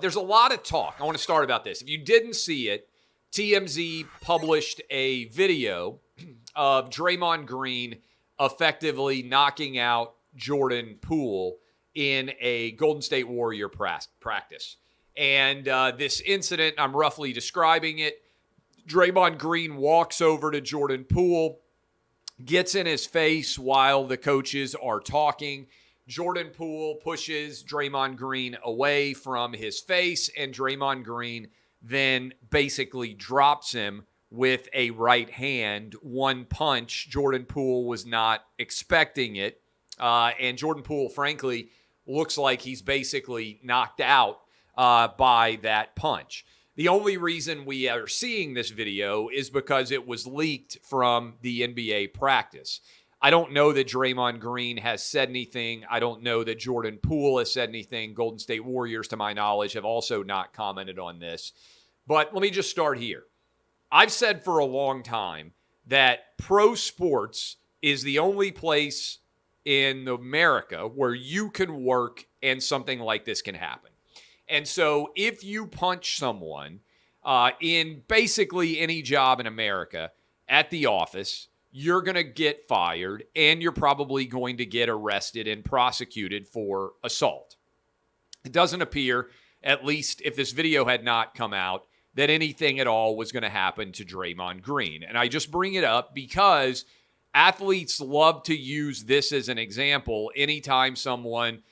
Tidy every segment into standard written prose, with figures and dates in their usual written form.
There's a lot of talk. I want to start about this. If you didn't see it, TMZ published a video of Draymond Green effectively knocking out Jordan Poole in a Golden State Warrior practice. And this incident, I'm roughly describing it. Draymond Green walks over to Jordan Poole, gets in his face while the coaches are talking. Jordan Poole pushes Draymond Green away from his face, and Draymond Green then basically drops him with a right hand. One punch. Jordan Poole was not expecting it. And Jordan Poole, frankly, looks like he's basically knocked out by that punch. The only reason we are seeing this video is because it was leaked from the NBA practice. I don't know that Draymond Green has said anything. I don't know that Jordan Poole has said anything. Golden State Warriors, to my knowledge, have also not commented on this. But let me just start here. I've said for a long time that pro sports is the only place in America where you can work and something like this can happen. And so if you punch someone in basically any job in America at the office, you're going to get fired and you're probably going to get arrested and prosecuted for assault. It doesn't appear, at least if this video had not come out, that anything at all was going to happen to Draymond Green. And I just bring it up because athletes love to use this as an example anytime someone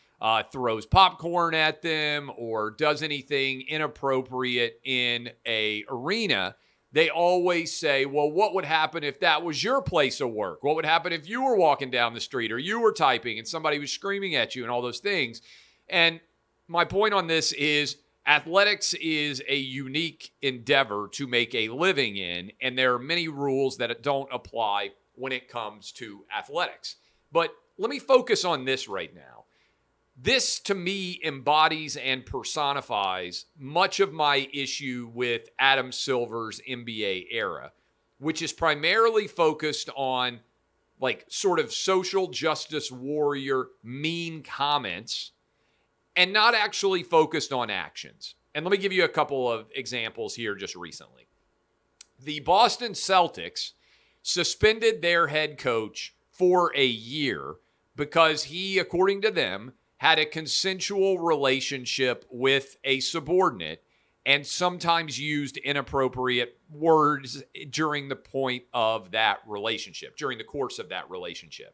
throws popcorn at them or does anything inappropriate in an arena. They always say, well, what would happen if that was your place of work? What would happen if you were walking down the street or you were typing and somebody was screaming at you and all those things? And my point on this is athletics is a unique endeavor to make a living in, and there are many rules that don't apply when it comes to athletics. But let me focus on this right now. This, to me, embodies and personifies much of my issue with Adam Silver's NBA era, which is primarily focused on like sort of social justice warrior mean comments and not actually focused on actions. And let me give you a couple of examples here just recently. The Boston Celtics suspended their head coach for a year because he, according to them, had a consensual relationship with a subordinate and sometimes used inappropriate words during the point of that relationship, during the course of that relationship.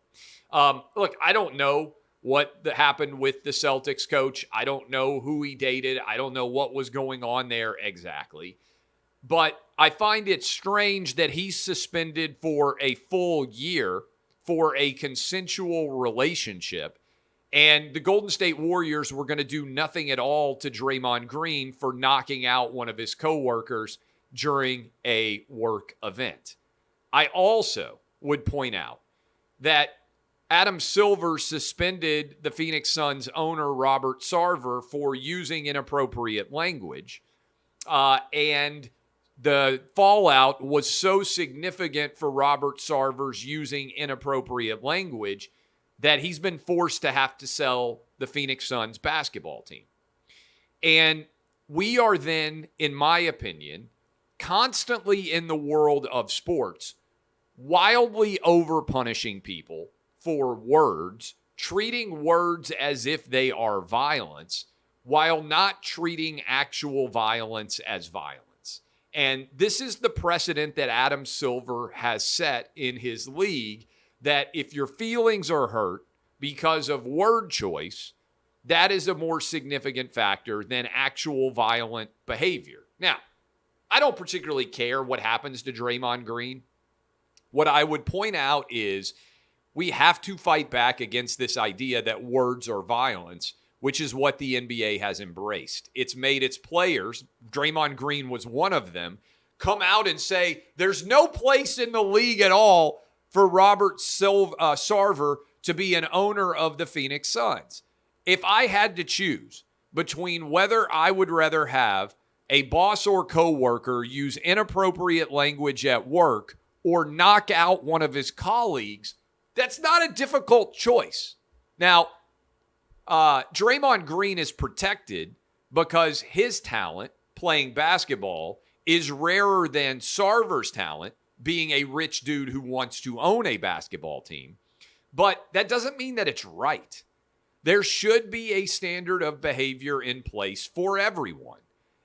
Look, I don't know what happened with the Celtics coach. I don't know who he dated. I don't know what was going on there exactly. But I find it strange that he's suspended for a full year for a consensual relationship. And the Golden State Warriors were going to do nothing at all to Draymond Green for knocking out one of his coworkers during a work event. I also would point out that Adam Silver suspended the Phoenix Suns owner, Robert Sarver, for using inappropriate language. And the fallout was so significant for Robert Sarver's using inappropriate language that he's been forced to have to sell the Phoenix Suns basketball team. And we are then, in my opinion, constantly in the world of sports, wildly over-punishing people for words, treating words as if they are violence, while not treating actual violence as violence. And this is the precedent that Adam Silver has set in his league, that if your feelings are hurt because of word choice, that is a more significant factor than actual violent behavior. Now, I don't particularly care what happens to Draymond Green. What I would point out is we have to fight back against this idea that words are violence, which is what the NBA has embraced. It's made its players, Draymond Green was one of them, come out and say there's no place in the league at all for Robert Sarver to be an owner of the Phoenix Suns. If I had to choose between whether I would rather have a boss or coworker use inappropriate language at work or knock out one of his colleagues, that's not a difficult choice. Now, Draymond Green is protected because his talent playing basketball is rarer than Sarver's talent being a rich dude who wants to own a basketball team. But that doesn't mean that it's right. There should be a standard of behavior in place for everyone.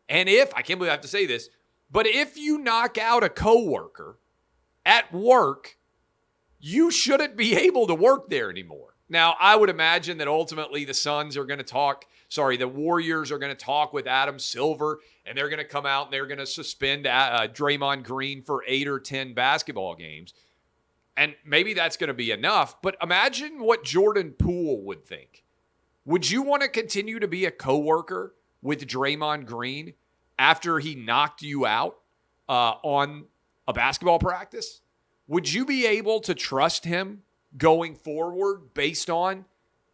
And I can't believe I have to say this, but if you knock out a coworker at work, you shouldn't be able to work there anymore. Now, I would imagine that ultimately the Warriors are going to talk with Adam Silver, and they're going to come out and they're going to suspend Draymond Green for 8 or 10 basketball games. And maybe that's going to be enough, but imagine what Jordan Poole would think. Would you want to continue to be a coworker with Draymond Green after he knocked you out on a basketball practice? Would you be able to trust him going forward based on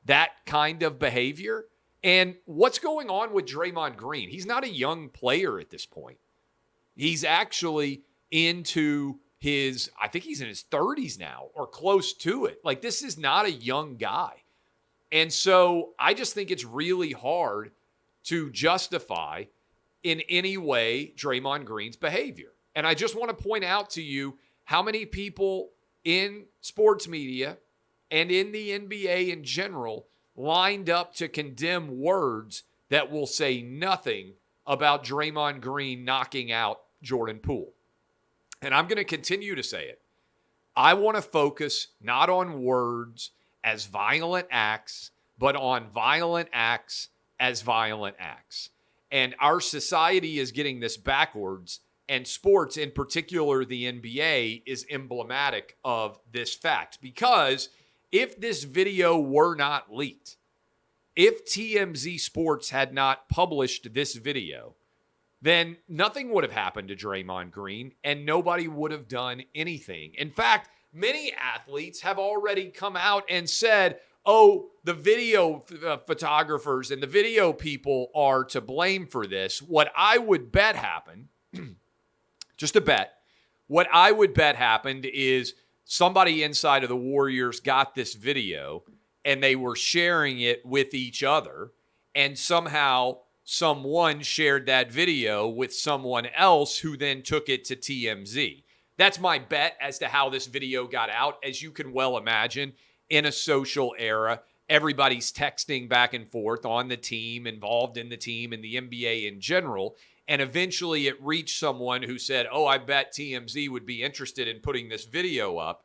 that kind of behavior? And what's going on with Draymond Green? He's not a young player at this point. He's actually I think he's in his 30s now or close to it. Like, this is not a young guy. And so I just think it's really hard to justify in any way Draymond Green's behavior. And I just want to point out to you how many people in sports media and in the NBA in general lined up to condemn words that will say nothing about Draymond Green knocking out Jordan Poole. And I'm going to continue to say it. I want to focus not on words as violent acts, but on violent acts as violent acts. And our society is getting this backwards, and sports, in particular the NBA, is emblematic of this fact. Because if this video were not leaked, if TMZ Sports had not published this video, then nothing would have happened to Draymond Green and nobody would have done anything. In fact, many athletes have already come out and said, oh, the video photographers and the video people are to blame for this. What I would bet happened, just a bet, what I would bet happened is somebody inside of the Warriors got this video and they were sharing it with each other, and somehow someone shared that video with someone else who then took it to TMZ. That's my bet as to how this video got out. As you can well imagine, in a social era, everybody's texting back and forth on the team, involved in the team, and the NBA in general. And eventually it reached someone who said, oh, I bet TMZ would be interested in putting this video up.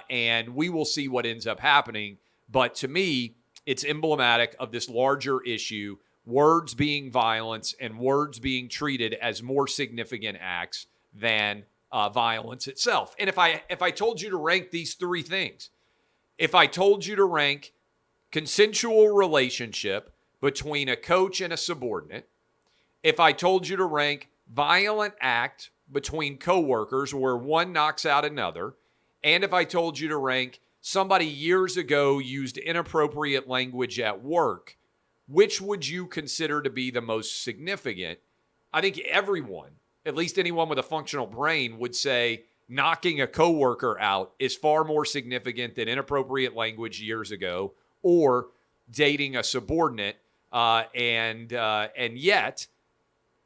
And we will see what ends up happening. But to me, it's emblematic of this larger issue, words being violence and words being treated as more significant acts than violence itself. And if I told you to rank these three things, if I told you to rank consensual relationship between a coach and a subordinate, if I told you to rank violent act between coworkers where one knocks out another, and if I told you to rank somebody years ago used inappropriate language at work, which would you consider to be the most significant? I think everyone, at least anyone with a functional brain, would say knocking a coworker out is far more significant than inappropriate language years ago or dating a subordinate. And yet,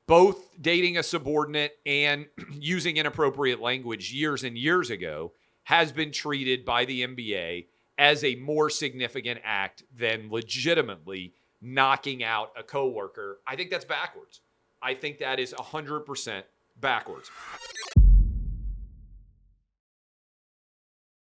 both dating a subordinate and using inappropriate language years and years ago has been treated by the NBA as a more significant act than legitimately knocking out a coworker. I think that's backwards. I think that is 100% backwards.